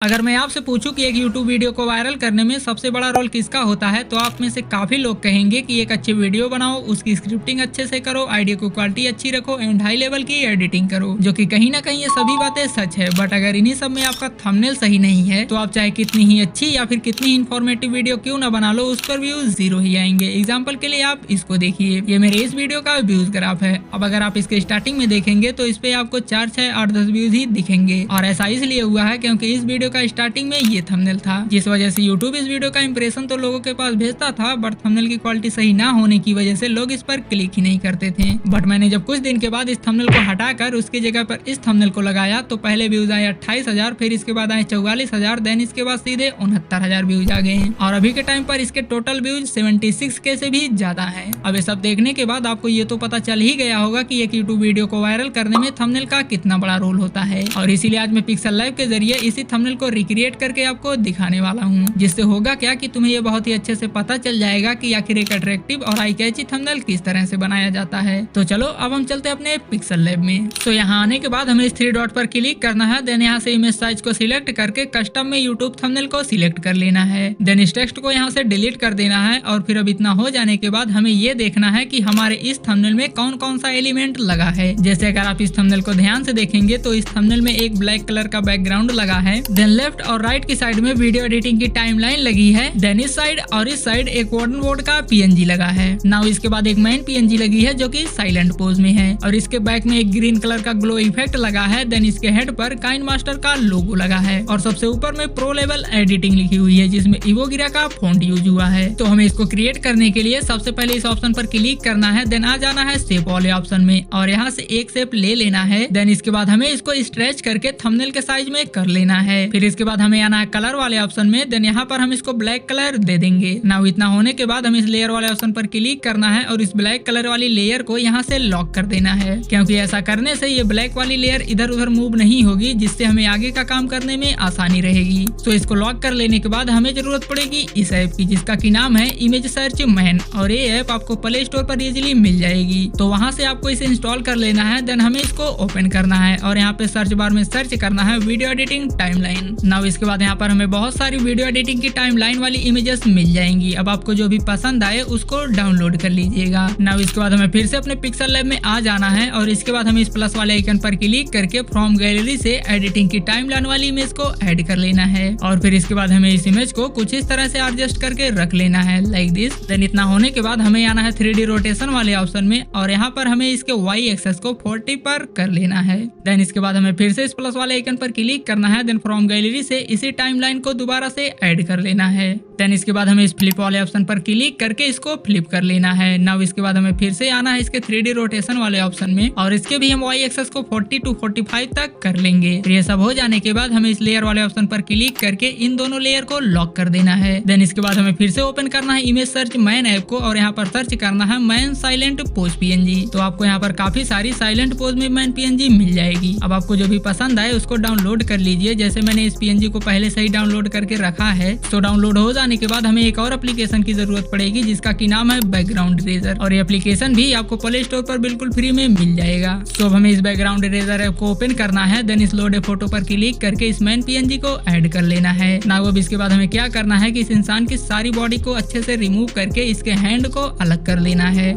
अगर मैं आपसे पूछूं कि एक YouTube वीडियो को वायरल करने में सबसे बड़ा रोल किसका होता है तो आप में से काफी लोग कहेंगे कि एक अच्छी वीडियो बनाओ, उसकी स्क्रिप्टिंग अच्छे से करो, आइडियो की क्वालिटी अच्छी रखो एंड हाई लेवल की एडिटिंग करो, जो कि कहीं ना कहीं ये सभी बातें सच है। बट अगर इन्हीं सब में आपका थंबनेल सही नहीं है तो आप चाहे कितनी ही अच्छी या फिर कितनी ही इन्फॉर्मेटिव वीडियो क्यों ना बना लो, उस पर व्यूज जीरो ही आएंगे। एग्जाम्पल के लिए आप इसको देखिए, ये मेरे इस वीडियो का व्यूज ग्राफ है। अब अगर आप इसके स्टार्टिंग में देखेंगे तो इस पे आपको 4, 6, 8, 10 व्यूज ही दिखेंगे और ऐसा इसलिए हुआ है क्योंकि इस वीडियो का स्टार्टिंग में ये थंबनेल था, जिस वजह से YouTube इस वीडियो का इंप्रेशन तो लोगों के पास भेजता था, बट थंबनेल की क्वालिटी सही ना होने की वजह से लोग इस पर क्लिक ही नहीं करते थे। बट मैंने जब कुछ दिन के बाद इस थंबनेल को हटाकर उसकी जगह पर इस थंबनेल को लगाया तो पहले व्यूज आए 28,000, फिर इसके बाद आए 44,000, देन इसके बाद सीधे 69,000 व्यूज आ गए हैं और अभी के टाइम पर इसके टोटल व्यूज 76K से भी ज्यादा है। अब ये सब देखने के बाद आपको ये तो पता चल ही गया होगा कि एक YouTube वीडियो को वायरल करने में थंबनेल का कितना बड़ा रोल होता है, और इसीलिए आज मैं पिक्सल लाइव के जरिए इसी थंबनेल को रिक्रिएट करके आपको दिखाने वाला हूँ, जिससे होगा क्या कि तुम्हें ये बहुत ही अच्छे से पता चल जाएगा कि आखिर एक अट्रैक्टिव और आई कैची थंबनेल किस तरह से बनाया जाता है। तो चलो अब हम चलते हैं अपने पिक्सल लैब में। तो यहाँ आने के बाद हमें इस 3 डॉट पर क्लिक करना है, देन यहाँ से इमेज साइज को सिलेक्ट करके कस्टम में यूट्यूब थंबनेल को सिलेक्ट कर लेना है, देन इस टेक्स्ट को यहाँ से डिलीट कर देना है। और फिर अब इतना हो जाने के बाद हमें ये देखना है कि हमारे इस थंबनेल में कौन कौन सा एलिमेंट लगा है। जैसे अगर आप इस थंबनेल को ध्यान से देखेंगे तो इस थंबनेल में एक ब्लैक कलर का बैकग्राउंड लगा है, देन लेफ्ट और राइट की साइड में वीडियो एडिटिंग की टाइमलाइन लगी है, देन इस साइड और इस साइड एक वार्डन बोर्ड का PNG लगा है। नाउ इसके बाद एक मेन PNG लगी है जो कि साइलेंट पोज में है, और इसके बैक में एक ग्रीन कलर का ग्लो इफेक्ट लगा है, देन इसके हेड पर काइंड मास्टर का लोगो लगा है, और सबसे ऊपर में प्रो लेवल एडिटिंग लिखी हुई है जिसमें इवोगिरा का फॉन्ट यूज हुआ है। तो हमें इसको क्रिएट करने के लिए सबसे पहले इस ऑप्शन पर क्लिक करना है, देन आ जाना है शेप वाले ऑप्शन में और यहाँ से एक शेप ले लेना है, देन इसके बाद हमें इसको स्ट्रेच करके थंबनेल के साइज में कर लेना है। फिर इसके बाद हमें आना है कलर वाले ऑप्शन में, देन यहाँ पर हम इसको ब्लैक कलर दे देंगे। नाउ इतना होने के बाद हमें इस लेयर वाले ऑप्शन पर क्लिक करना है और इस ब्लैक कलर वाली लेयर को यहाँ से लॉक कर देना है, क्योंकि ऐसा करने से ये ब्लैक वाली लेयर इधर उधर मूव नहीं होगी, जिससे हमें आगे का काम करने में आसानी रहेगी। तो इसको लॉक कर लेने के बाद हमें जरूरत पड़ेगी इस ऐप की, जिसका की नाम है इमेज सर्च मैन, और ये ऐप आपको प्ले स्टोर पर इजीली मिल जाएगी। तो वहाँ से आपको इसे इंस्टॉल कर लेना है, देन हमें इसको ओपन करना है और यहाँ पे सर्च बार में सर्च करना है वीडियो एडिटिंग टाइमलाइन। नाउ इसके बाद यहाँ पर हमें बहुत सारी वीडियो एडिटिंग की टाइमलाइन वाली इमेजेस मिल जाएंगी। अब आपको जो भी पसंद आए उसको डाउनलोड कर लीजिएगा। नाउ इसके बाद हमें फिर से अपने पिक्सल लैब में आ जाना है और इसके बाद हमें इस प्लस वाले आइकन पर क्लिक करके फ्रॉम गैलरी से एडिटिंग की टाइमलाइन वाली इमेज को ऐड कर लेना है, और फिर इसके बाद हमें इस इमेज को कुछ इस तरह से एडजस्ट करके रख लेना है लाइक दिस। देन इतना होने के बाद हमें आना है 3D रोटेशन वाले ऑप्शन में और यहाँ पर हमें इसके Y एक्सेस को 40 पर कर लेना है। देन इसके बाद हमें फिर से इस प्लस वाले आइकन पर क्लिक करना है, देन फ्रॉम गैलरी से इसी टाइमलाइन को दोबारा से ऐड कर लेना है। देन इसके बाद हमें इस फ्लिप वाले ऑप्शन पर क्लिक करके इसको फ्लिप कर लेना है। नाउ इसके बाद हमें फिर से आना है इसके 3D रोटेशन वाले ऑप्शन में और इसके भी हम Y एक्सेस को 40 to 45 तक कर लेंगे। ये सब हो जाने के बाद हमें इस लेयर वाले ऑप्शन पर क्लिक करके इन दोनों लेयर को लॉक कर देना है। देन इसके बाद हमें फिर से ओपन करना है इमेज सर्च मैन ऐप को और यहाँ पर सर्च करना है मैन साइलेंट पोज PNG। तो आपको यहाँ पर काफी सारी साइलेंट पोज में मैन PNG मिल जाएगी। अब आपको जो भी पसंद आए उसको डाउनलोड कर लीजिए। जैसे मैंने इस PNG को पहले से ही डाउनलोड करके रखा है। तो डाउनलोड हो जाने के बाद हमें एक और एप्लीकेशन की जरूरत पड़ेगी जिसका की नाम है बैकग्राउंड इरेजर, और ये एप्लीकेशन भी आपको प्ले स्टोर पर बिल्कुल फ्री में मिल जाएगा। तो अब हमें इस बैकग्राउंड इरेजर ऐप को ओपन करना है, देन इस लोड ए फोटो पर क्लिक करके इस मैन PNG को ऐड कर लेना है। ना अब इसके बाद हमें क्या करना है कि इस इंसान की सारी बॉडी को अच्छे से रिमूव करके इसके हैंड को अलग कर लेना है।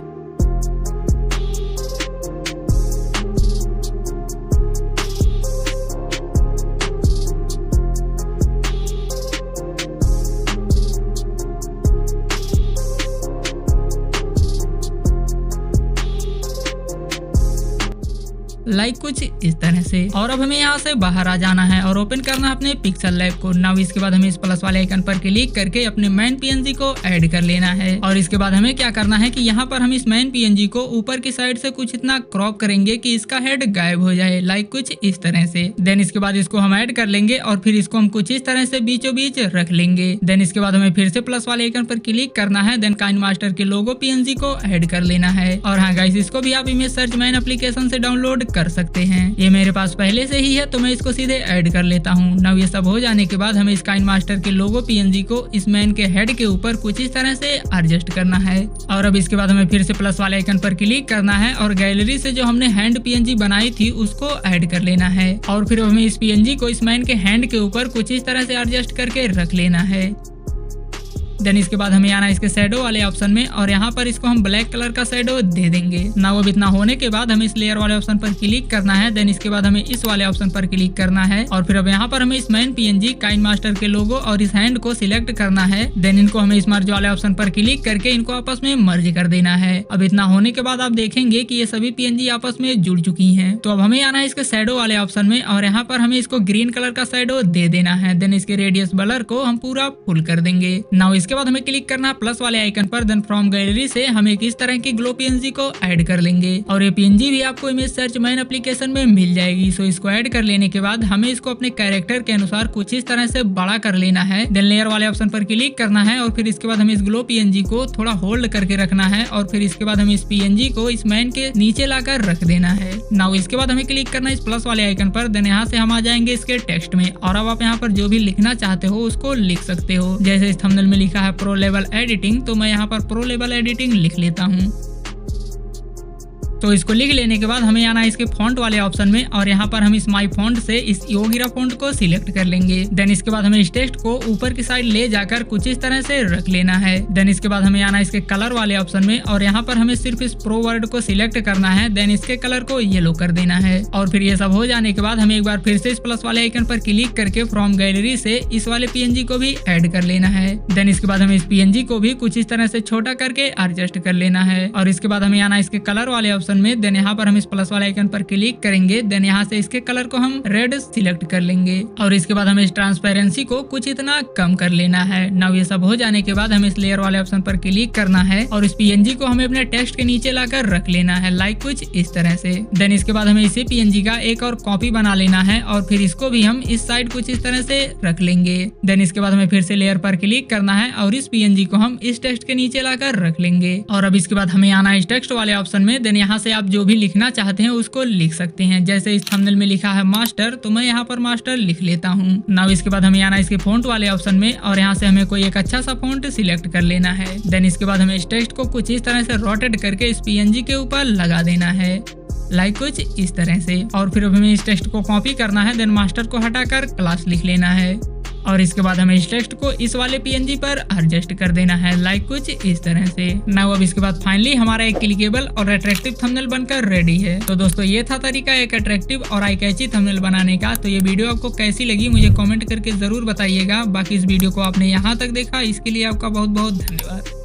लाइक कुछ इस तरह से। और अब हमें यहाँ से बाहर आ जाना है और ओपन करना है अपने पिक्सल लैब को। नाउ इसके बाद हमें इस प्लस वाले आइकन पर क्लिक करके अपने मैन PNG को ऐड कर लेना है, और इसके बाद हमें क्या करना है कि यहाँ पर हम इस मैन PNG को ऊपर की साइड से कुछ इतना क्रॉप करेंगे कि इसका हेड गायब हो जाए, लाइक कुछ इस तरह से। देन इसके बाद इसको हम ऐड कर लेंगे और फिर इसको हम कुछ इस तरह से बीचों बीच रख लेंगे। देन इसके बाद हमें फिर से प्लस वाले आइकन पर क्लिक करना है, देन काइंड मास्टर के लोगो PNG को ऐड कर लेना है। और हाँ गाइस, इसको भी आप इमेज सर्च मैन एप्लीकेशन से डाउनलोड कर कर सकते हैं। ये मेरे पास पहले से ही है तो मैं इसको सीधे ऐड कर लेता हूँ। नाउ ये सब हो जाने के बाद हमें काइन मास्टर के लोगो पीएनजी को इस मैन के हेड के ऊपर कुछ इस तरह से एडजस्ट करना है। और अब इसके बाद हमें फिर से प्लस वाले आइकन पर क्लिक करना है और गैलरी से जो हमने हैंड पीएनजी बनाई थी उसको ऐड कर लेना है। और फिर हमें इस पीएनजी को इस मैन के हैंड के ऊपर कुछ इस तरह से एडजस्ट करके रख लेना है। देन इसके बाद हमें आना इसके शैडो वाले ऑप्शन में और यहाँ पर इसको हम ब्लैक कलर का शैडो दे देंगे। नाउ अब इतना होने के बाद हमें इस लेयर वाले ऑप्शन पर क्लिक करना है। देन इसके बाद हमें इस वाले ऑप्शन पर क्लिक करना है और फिर अब यहाँ पर हमें इस मैन पीएनजी काइन मास्टर के लोगो और इस हैंड को सिलेक्ट करना है। देन इनको हमें इस मर्ज वाले ऑप्शन पर क्लिक करके इनको आपस में मर्ज कर देना है। अब इतना होने के बाद आप देखेंगे कि ये सभी पीएनजी आपस में जुड़ चुकी हैं। तो अब हमें आना है इसके शैडो वाले ऑप्शन में और यहाँ पर हमें इसको ग्रीन कलर का शैडो दे देना है। देन इसके रेडियस ब्लर को हम पूरा फुल कर देंगे। नाउ इसके बाद हमें क्लिक करना प्लस वाले आइकन पर। देन फ्रॉम गैलरी से हम एक इस तरह की ग्लो पीएनजी को ऐड कर लेंगे और ये पीएनजी भी आपको इमेज सर्च मैन एप्लीकेशन में मिल जाएगी। सो इसको ऐड कर लेने के बाद हमें इसको अपने कैरेक्टर के अनुसार कुछ इस तरह से बड़ा कर लेना है। देन लेयर वाले ऑप्शन पर क्लिक करना है और फिर इसके बाद हमें इस ग्लो पीएनजी को थोड़ा होल्ड करके रखना है और फिर इसके बाद हमें इस पीएनजी को इस मैन के नीचे लाकर रख देना है। नाउ इसके बाद हमें क्लिक करना है इस प्लस वाले आइकन पर। देन यहाँ से हम आ जाएंगे इसके टेक्स्ट में और अब आप यहाँ पर जो भी लिखना चाहते हो उसको लिख सकते हो। जैसे इस थंबनेल में लिखा है प्रो लेवल एडिटिंग, तो मैं यहाँ पर प्रो लेवल एडिटिंग लिख लेता हूँ। तो इसको लिख लेने के बाद हमें आना है इसके फॉन्ट वाले ऑप्शन में और यहाँ पर हम इस माई फॉन्ट से इस योगिरा फॉन्ट को सिलेक्ट कर लेंगे। देन इसके बाद हमें इस टेक्स्ट को ऊपर की साइड ले जाकर कुछ इस तरह से रख लेना है। देन इसके बाद हमें आना है इसके कलर वाले ऑप्शन में और यहाँ पर हमें सिर्फ इस प्रो वर्ड को सिलेक्ट करना है। देन इसके कलर को येलो कर देना है और फिर ये सब हो जाने के बाद हमें एक बार फिर से इस प्लस वाले आइकन पर क्लिक करके फ्रॉम गैलरी से इस वाले पीएनजी को भी ऐड कर लेना है। देन इसके बाद हमें इस पीएनजी को भी कुछ इस तरह से छोटा करके एडजस्ट कर लेना है और इसके बाद हमें आना है इसके कलर वाले ऑप्शन में। देन यहाँ पर हम इस प्लस वाले आइकन पर क्लिक करेंगे। देन यहाँ से इसके कलर को हम रेड सिलेक्ट कर लेंगे और इसके बाद हमें इस ट्रांसपेरेंसी को कुछ इतना कम कर लेना है। नाउ ये सब हो जाने के बाद हमें इस लेयर वाले ऑप्शन पर क्लिक करना है और इस पीएनजी को हमें अपने टेक्स्ट के नीचे लाकर रख लेना है, लाइक कुछ इस तरह से। देन इसके बाद हमें इसी पीएनजी का एक और कॉपी बना लेना है और फिर इसको भी हम इस साइड कुछ इस तरह से रख लेंगे। देन इसके बाद हमें फिर से लेयर पर क्लिक करना है और इस पीएनजी को हम इस टेक्स्ट के नीचे लाकर रख लेंगे और अब इसके बाद हमें आना है इस टेक्स्ट वाले ऑप्शन में। देन यहाँ से आप जो भी लिखना चाहते हैं उसको लिख सकते हैं। जैसे इस थंबनेल में लिखा है मास्टर, तो मैं यहाँ पर मास्टर लिख लेता हूँ। नाउ इसके बाद हमें आना इसके फॉन्ट वाले ऑप्शन में और यहाँ से हमें कोई एक अच्छा सा फॉन्ट सिलेक्ट कर लेना है। देन इसके बाद हमें इस टेक्स्ट को कुछ इस तरह से रोटेट करके इस पीएनजी के ऊपर लगा देना है, लाइक कुछ इस तरह से। और फिर हमें इस टेक्स्ट को कॉपी करना है। देन मास्टर को हटाकर क्लास लिख लेना है और इसके बाद हमें इस टेक्स्ट को इस वाले पीएनजी पर एडजस्ट कर देना है, लाइक कुछ इस तरह से। नाउ अब इसके बाद फाइनली हमारा एक क्लिकेबल और अट्रैक्टिव थंबनेल बनकर रेडी है। तो दोस्तों ये था तरीका एक अट्रैक्टिव और आई कैची थंबनेल बनाने का। तो ये वीडियो आपको कैसी लगी मुझे कमेंट करके जरूर बताइएगा। बाकी इस वीडियो को आपने यहाँ तक देखा इसके लिए आपका बहुत बहुत धन्यवाद।